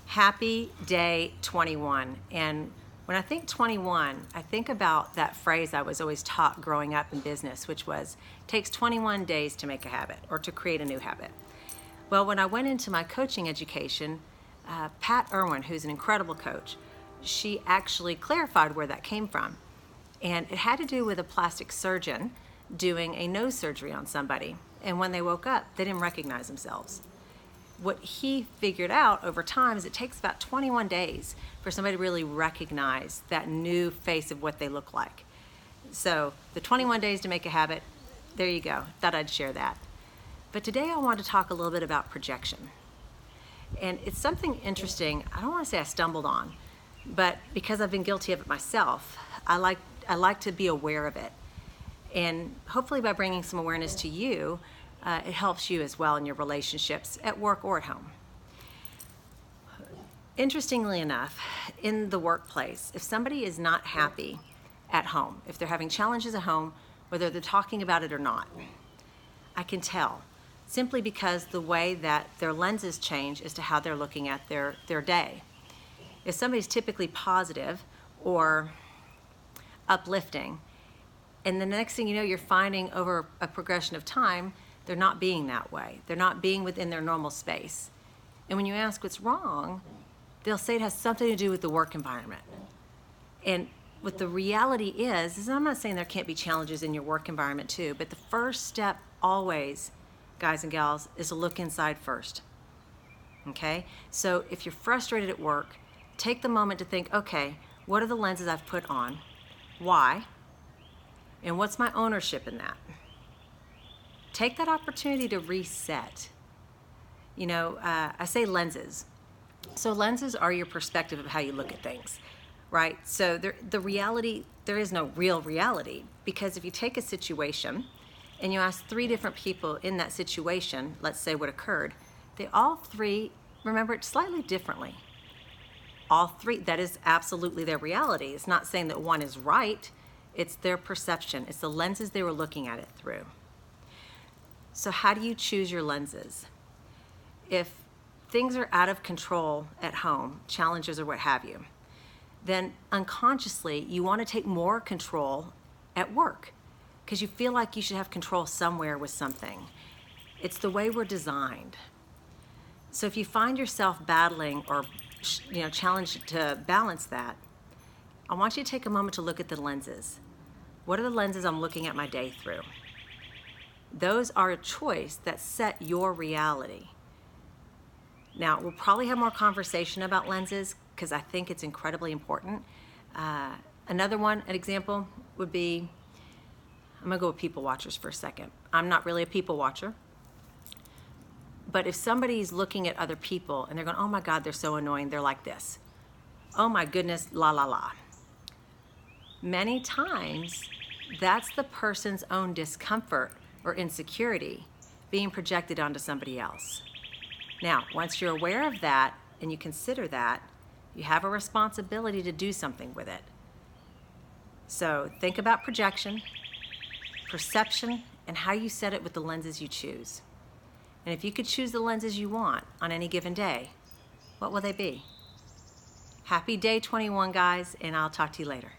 Happy day 21. And when I think 21, I think about that phrase I was always taught growing up in business, which was, takes 21 days to make a habit or to create a new habit. Well, when I went into my coaching education, Pat Irwin, who's an incredible coach, she actually clarified where that came from. And it had to do with a plastic surgeon doing a nose surgery on somebody. And when they woke up, they didn't recognize themselves. What he figured out over time is it takes about 21 days for somebody to really recognize that new face of what they look like. So the 21 days to make a habit, there you go. Thought I'd share that. But today I want to talk a little bit about projection. And it's something interesting. I don't want to say I stumbled on, but because I've been guilty of it myself, I like to be aware of it. And hopefully by bringing some awareness to you, it helps you as well in your relationships at work or at home. Interestingly enough, in the workplace, if somebody is not happy at home, if they're having challenges at home, whether they're talking about it or not, I can tell simply because the way that their lenses change as to how they're looking at their day. If somebody's typically positive or uplifting, and the next thing you know, you're finding over a progression of time, they're not being that way. They're not being within their normal space. And when you ask what's wrong, they'll say it has something to do with the work environment. And what the reality is I'm not saying there can't be challenges in your work environment too, but the first step always, guys and gals, is to look inside first. Okay? So if you're frustrated at work, take the moment to think, okay, what are the lenses I've put on? Why? And what's my ownership in that? Take that opportunity to reset. You know, I say lenses. So lenses are your perspective of how you look at things, right? So the reality, there is no real reality, because if you take a situation and you ask 3 different people in that situation, let's say what occurred, they all 3 remember it slightly differently. All 3, that is absolutely their reality. It's not saying that one is right. It's their perception. It's the lenses they were looking at it through. So how do you choose your lenses? If things are out of control at home, challenges or what have you, then unconsciously you want to take more control at work because you feel like you should have control somewhere with something. It's the way we're designed. So if you find yourself battling or challenged to balance that, I want you to take a moment to look at the lenses. What are the lenses I'm looking at my day through? Those are a choice that set your reality. Now, we'll probably have more conversation about lenses because I think it's incredibly important. Another one, an example, would be, I'm going to go with people watchers for a second. I'm not really a people watcher. But if somebody's looking at other people and they're going, oh my God, they're so annoying, they're like this. Oh my goodness, la la la. Many times, that's the person's own discomfort or insecurity being projected onto somebody else. Now, once you're aware of that and you consider that, you have a responsibility to do something with it. So think about projection, perception, and how you set it with the lenses you choose. And if you could choose the lenses you want on any given day, what will they be? Happy day 21, guys, and I'll talk to you later.